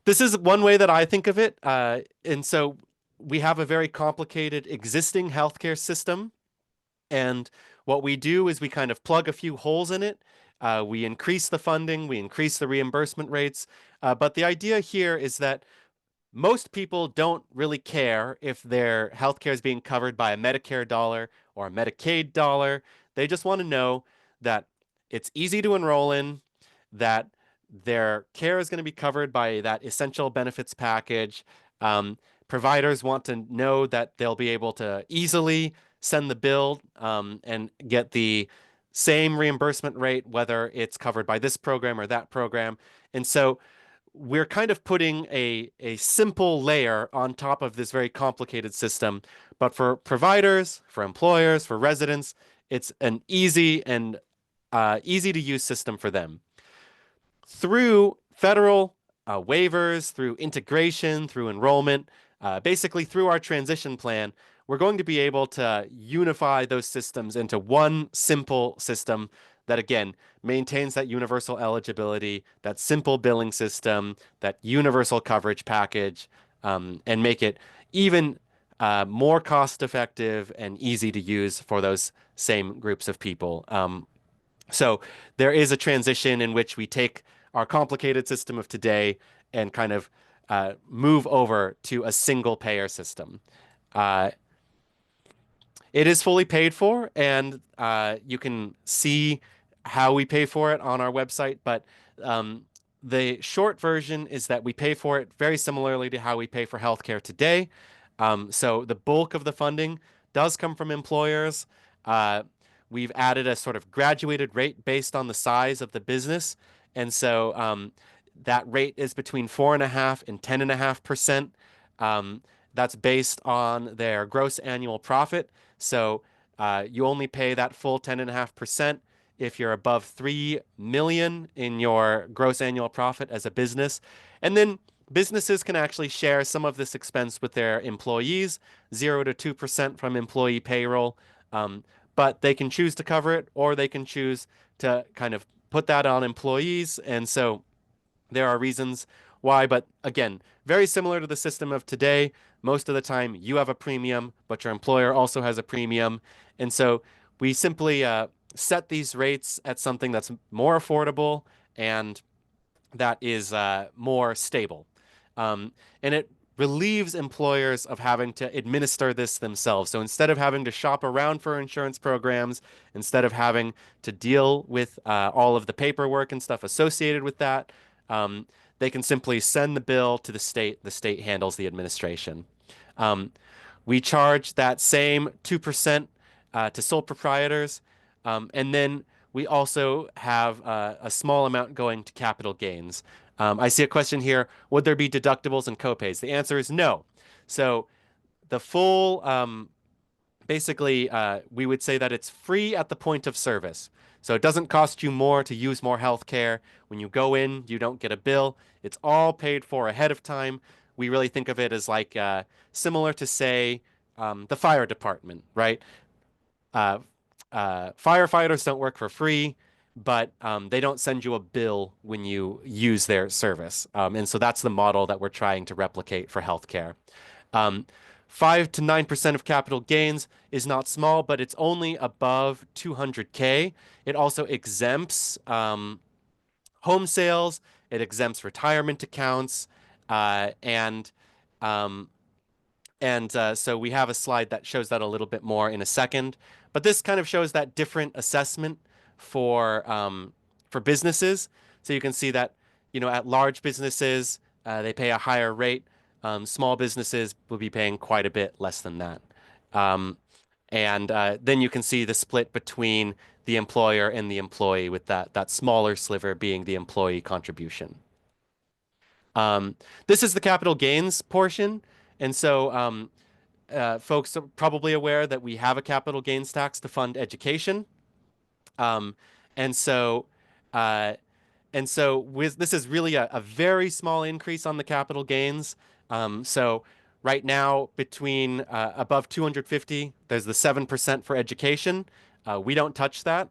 This is one way that I think of it. And so we have a very complicated existing healthcare system. And what we do is we kind of plug a few holes in it. We increase the funding, we increase the reimbursement rates. But the idea here is that most people don't really care if their healthcare is being covered by a Medicare dollar or a Medicaid dollar. They just want to know that it's easy to enroll in, that their care is going to be covered by that essential benefits package. Providers want to know that they'll be able to easily send the bill and get the same reimbursement rate, whether it's covered by this program or that program. And so we're kind of putting a simple layer on top of this very complicated system. But for providers, for employers, for residents, it's an easy and easy to use system for them. Through federal waivers, through integration, through enrollment, basically through our transition plan, we're going to be able to unify those systems into one simple system that, again, maintains that universal eligibility, that simple billing system, that universal coverage package, and make it even more cost effective and easy to use for those same groups of people. So there is a transition in which we take our complicated system of today and kind of move over to a single payer system. It is fully paid for, and you can see how we pay for it on our website. But the short version is that we pay for it very similarly to how we pay for healthcare today. So the bulk of the funding does come from employers. We've added a sort of graduated rate based on the size of the business. And so that rate is between 4.5% and 10.5%. That's based on their gross annual profit. So you only pay that full 10.5% if you're above 3 million in your gross annual profit as a business. And then businesses can actually share some of this expense with their employees, 0 to 2% from employee payroll. But they can choose to cover it, or they can choose to kind of put that on employees. And so there are reasons why, but again, very similar to the system of today. Most of the time you have a premium, but your employer also has a premium. And so we simply set these rates at something that's more affordable and that is more stable. And it relieves employers of having to administer this themselves. So instead of having to shop around for insurance programs, instead of having to deal with all of the paperwork and stuff associated with that, they can simply send the bill to the state. The state handles the administration. We charge that same 2% to sole proprietors. And then we also have a small amount going to capital gains. I see a question here. Would there be deductibles and copays? The answer is no. So the full, basically, we would say that it's free at the point of service. So it doesn't cost you more to use more health care. When you go in, you don't get a bill. It's all paid for ahead of time. We really think of it as like similar to, say, the fire department, right? Firefighters don't work for free, but they don't send you a bill when you use their service. And so that's the model that we're trying to replicate for healthcare. 5 to 9% of capital gains is not small, but it's only above 200K. It also exempts home sales. It exempts retirement accounts. So we have a slide that shows that a little bit more in a second. But this kind of shows that different assessment for businesses. So you can see that, you know, at large businesses, they pay a higher rate. Small businesses will be paying quite a bit less than that. Then you can see the split between the employer and the employee, with that smaller sliver being the employee contribution. This is the capital gains portion. And so folks are probably aware that we have a capital gains tax to fund education. And so And so this is really a very small increase on the capital gains. So right now, between above 250, there's the 7% for education. We don't touch that.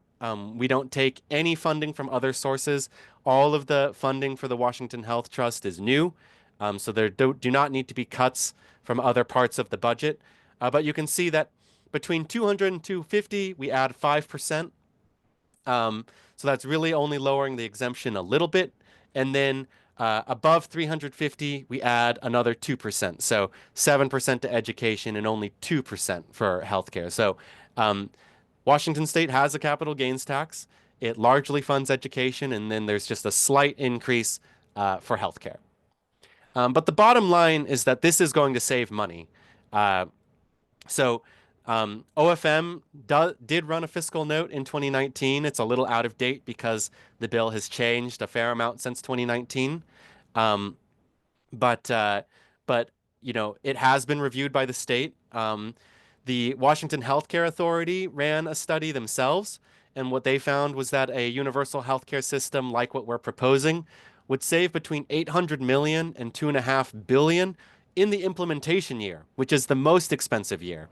We don't take any funding from other sources. All of the funding for the Washington Health Trust is new. So there do not need to be cuts from other parts of the budget. But you can see that between 200 and 250, we add 5%. So that's really only lowering the exemption a little bit. And then above 350, we add another 2%. So 7% to education and only 2% for healthcare. So Washington State has a capital gains tax. It largely funds education, and then there's just a slight increase for healthcare. But the bottom line is that this is going to save money. So OFM did run a fiscal note in 2019. It's a little out of date because the bill has changed a fair amount since 2019. But you know, it has been reviewed by the state. The Washington Healthcare Authority ran a study themselves, and what they found was that a universal healthcare system like what we're proposing would save between 800 million and 2.5 billion in the implementation year, which is the most expensive year.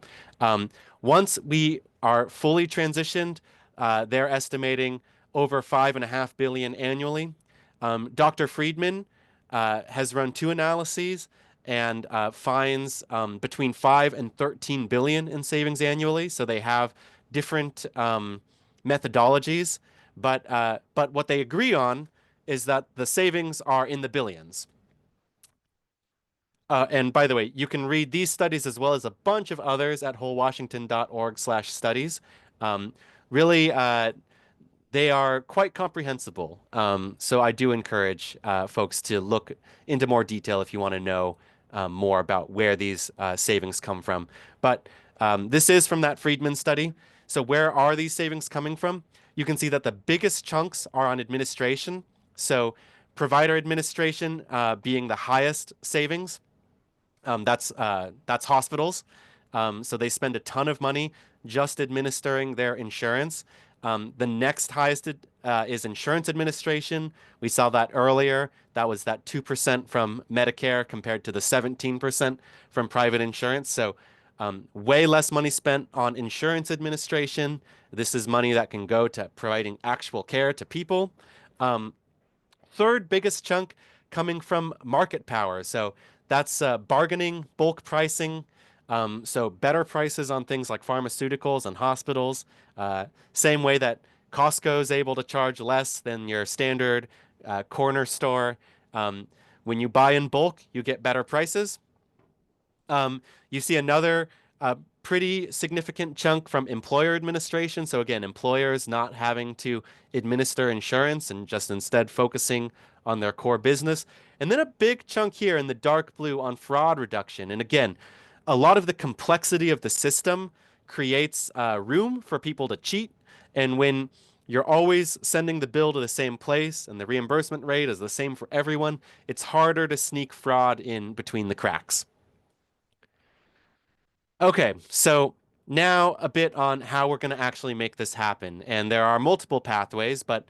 Once we are fully transitioned, they're estimating over 5.5 billion annually. Dr. Friedman has run 2 analyses and finds between 5 and 13 billion in savings annually. So they have different methodologies, but what they agree on is that the savings are in the billions. And by the way, you can read these studies as well as a bunch of others at wholewashington.org/studies. Really, they are quite comprehensible. So I do encourage folks to look into more detail if you want to know more about where these savings come from. But this is from that Friedman study. So where are these savings coming from? You can see that the biggest chunks are on administration. So provider administration being the highest savings. That's hospitals. So they spend a ton of money just administering their insurance. The next highest is insurance administration. We saw that earlier. That was that 2% from Medicare compared to the 17% from private insurance. So way less money spent on insurance administration. This is money that can go to providing actual care to people. Third biggest chunk coming from market power. So that's bargaining, bulk pricing. So better prices on things like pharmaceuticals and hospitals. Same way that Costco is able to charge less than your standard corner store. When you buy in bulk, you get better prices. You see another pretty significant chunk from employer administration. So again, employers not having to administer insurance and just instead focusing on their core business. And then a big chunk here in the dark blue on fraud reduction. And again, a lot of the complexity of the system creates room for people to cheat. And when you're always sending the bill to the same place and the reimbursement rate is the same for everyone, it's harder to sneak fraud in between the cracks. Okay, so now a bit on how we're going to actually make this happen. And there are multiple pathways, but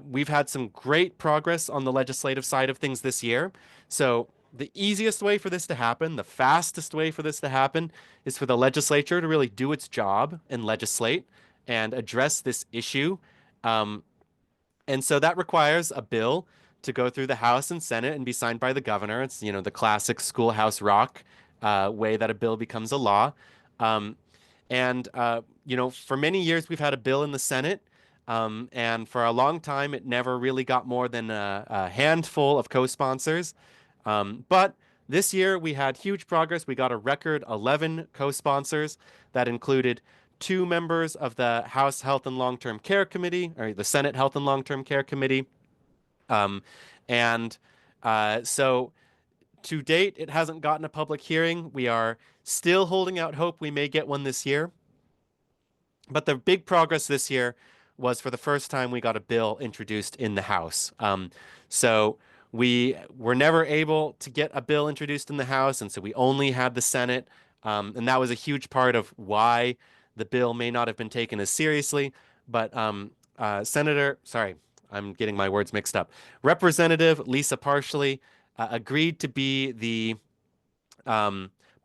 we've had some great progress on the legislative side of things this year. So the easiest way for this to happen, the fastest way for this to happen, is for the legislature to really do its job and legislate and address this issue. And so that requires a bill to go through the House and Senate and be signed by the governor. It's, you know, the classic schoolhouse rock way that a bill becomes a law. You know, for many years, we've had a bill in the Senate. And for a long time, it never really got more than a handful of co-sponsors. But this year, we had huge progress. We got a record 11 co-sponsors that included 2 members of the House Health and Long-Term Care Committee, or the Senate Health and Long-Term Care Committee. So to date, it hasn't gotten a public hearing. We are still holding out hope we may get one this year. But the big progress this year was for the first time we got a bill introduced in the House. So we were never able to get a bill introduced in the House, and so we only had the Senate. And that was a huge part of why the bill may not have been taken as seriously. But I'm getting my words mixed up. Representative Lisa Parsley agreed to be the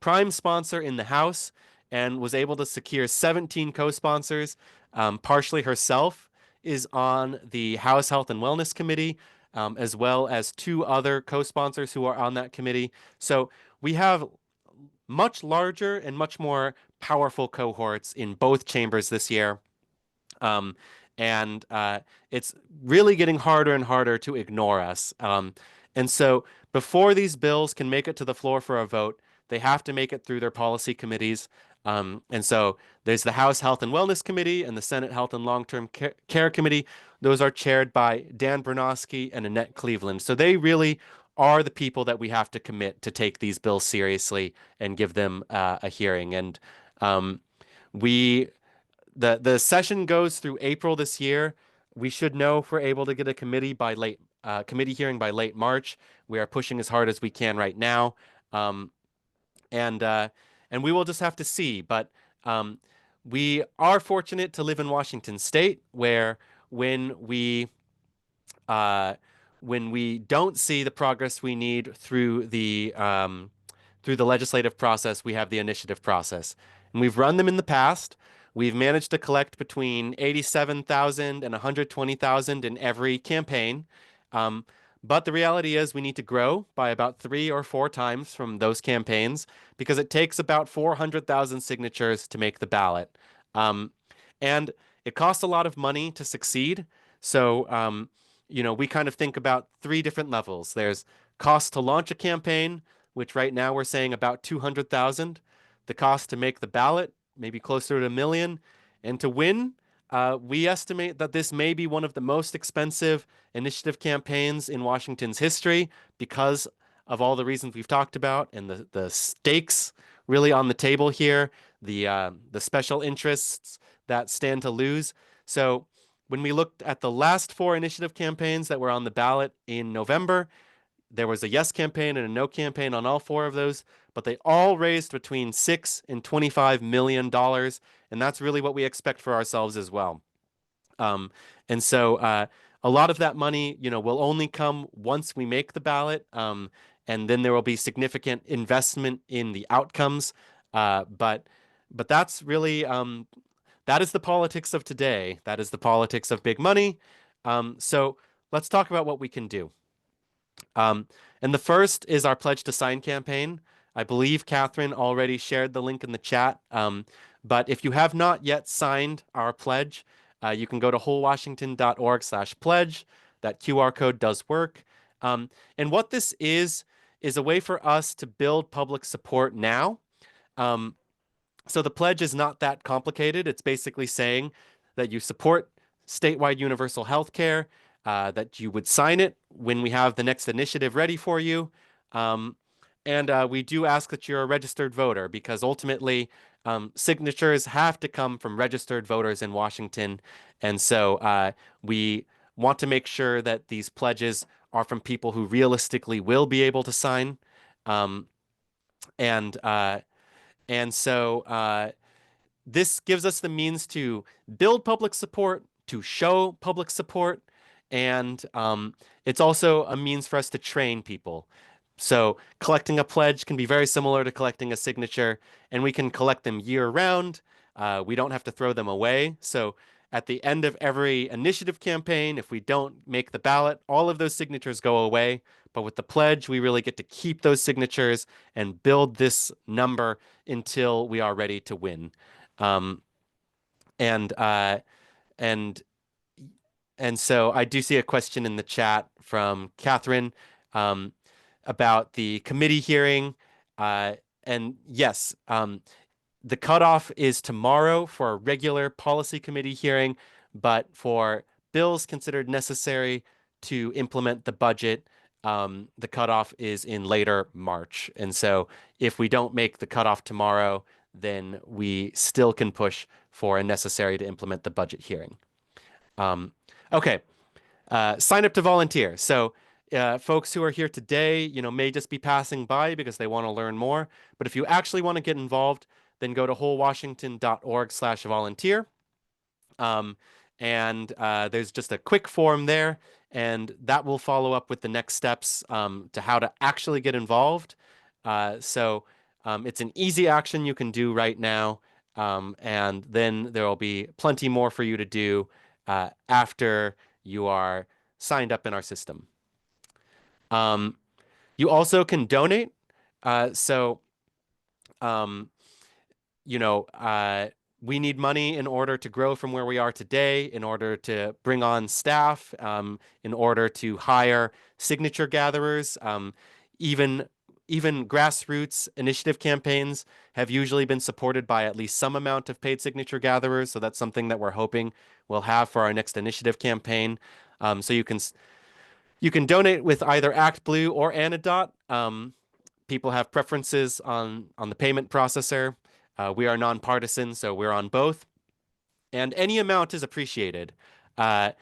prime sponsor in the House and was able to secure 17 co-sponsors. Parsley herself is on the House Health and Wellness Committee, as well as 2 other co-sponsors who are on that committee. So we have much larger and much more powerful cohorts in both chambers this year. And it's really getting harder and harder to ignore us. And so before these bills can make it to the floor for a vote, they have to make it through their policy committees. And so there's the House Health and Wellness Committee and the Senate Health and Long-Term Care Committee. Those are chaired by Dan Bernofsky and Annette Cleveland. So they really are the people that we have to commit to take these bills seriously and give them a hearing. And the session goes through April this year. We should know if we're able to get a committee hearing by late March. We are pushing as hard as we can right now, and we will just have to see. But we are fortunate to live in Washington State, where when we don't see the progress we need through the legislative process, we have the initiative process, and we've run them in the past. We've managed to collect between 87,000 and 120,000 in every campaign. But the reality is we need to grow by about 3 or 4 times from those campaigns, because it takes about 400,000 signatures to make the ballot. And it costs a lot of money to succeed. So, we kind of think about 3 different levels. There's cost to launch a campaign, which right now we're saying about 200,000. The cost to make the ballot, maybe closer to $1 million. And to win, we estimate that this may be one of the most expensive initiative campaigns in Washington's history, because of all the reasons we've talked about and the stakes really on the table here, the special interests that stand to lose. So when we looked at the last 4 initiative campaigns that were on the ballot in November, there was a yes campaign and a no campaign on all 4 of those, but they all raised between $6 and $25 million, and that's really what we expect for ourselves as well. And so a lot of that money, will only come once we make the ballot, and then there will be significant investment in the outcomes. But that's really that is the politics of today. That is the politics of big money. So let's talk about what we can do. And the first is our Pledge to Sign campaign. I believe Catherine already shared the link in the chat. But if you have not yet signed our pledge, you can go to wholewashington.org/pledge. That QR code does work. And what this is a way for us to build public support now. So the pledge is not that complicated. It's basically saying that you support statewide universal health care, that you would sign it when we have the next initiative ready for you. And we do ask that you're a registered voter, because ultimately signatures have to come from registered voters in Washington. And so we want to make sure that these pledges are from people who realistically will be able to sign. And so this gives us the means to build public support, to show public support, and it's also a means for us to train people. So collecting a pledge can be very similar to collecting a signature, and we can collect them year-round. We don't have to throw them away. So at the end of every initiative campaign, if we don't make the ballot, all of those signatures go away. But with the pledge, we really get to keep those signatures and build this number until we are ready to win. And so I do see a question in the chat from Catherine about the committee hearing. And yes, the cutoff is tomorrow for a regular policy committee hearing, but for bills considered necessary to implement the budget, the cutoff is in later March. And so if we don't make the cutoff tomorrow, then we still can push for a necessary to implement the budget hearing. Okay, sign up to volunteer. So folks who are here today, may just be passing by because they want to learn more. But if you actually want to get involved, then go to wholewashington.org/volunteer. and there's just a quick form there, and that will follow up with the next steps to how to actually get involved. So it's an easy action you can do right now, and then there will be plenty more for you to do after you are signed up in our system. You also can donate. So, you know, we need money in order to grow from where we are today, in order to bring on staff, in order to hire signature gatherers. Even grassroots initiative campaigns have usually been supported by at least some amount of paid signature gatherers. So that's something that we're hoping we'll have for our next initiative campaign. So you can donate with either ActBlue or Anodot. People have preferences on the payment processor. We are nonpartisan, so we're on both. And any amount is appreciated. But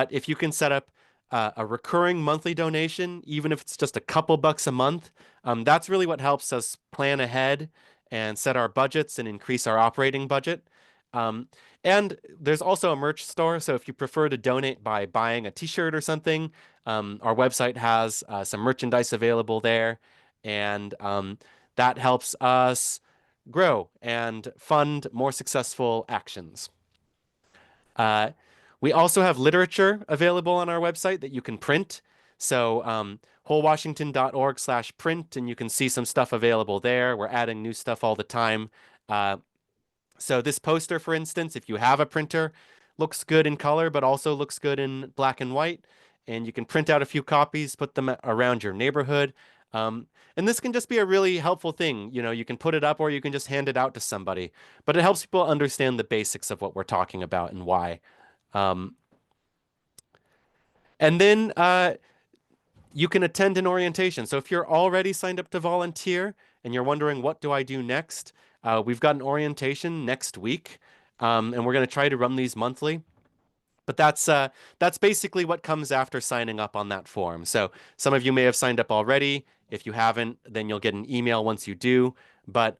if you can set up a recurring monthly donation, even if it's just a couple bucks a month, that's really what helps us plan ahead and set our budgets and increase our operating budget. And there's also a merch store, so if you prefer to donate by buying a t-shirt or something, our website has some merchandise available there, and that helps us grow and fund more successful actions. We also have literature available on our website that you can print. So wholewashington.org/print, and you can see some stuff available there. We're adding new stuff all the time. So this poster, for instance, if you have a printer, looks good in color, but also looks good in black and white. And you can print out a few copies, put them around your neighborhood. And this can just be a really helpful thing. You know, you can put it up or you can just hand it out to somebody. But it helps people understand the basics of what we're talking about and why. And then you can attend an orientation. So if you're already signed up to volunteer and you're wondering, what do I do next? We've got an orientation next week, and we're going to try to run these monthly. But that's basically what comes after signing up on that form. So some of you may have signed up already. If you haven't, then you'll get an email once you do. But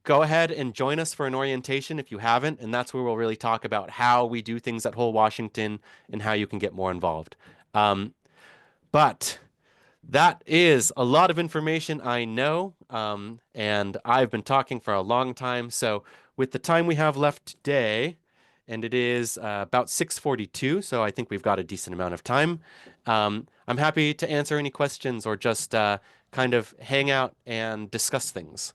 go ahead and join us for an orientation if you haven't, and that's where we'll really talk about how we do things at Whole Washington and how you can get more involved. But that is a lot of information, I know, and I've been talking for a long time. So with the time we have left today, and it is about 6:42, so I think we've got a decent amount of time. I'm happy to answer any questions or just kind of hang out and discuss things.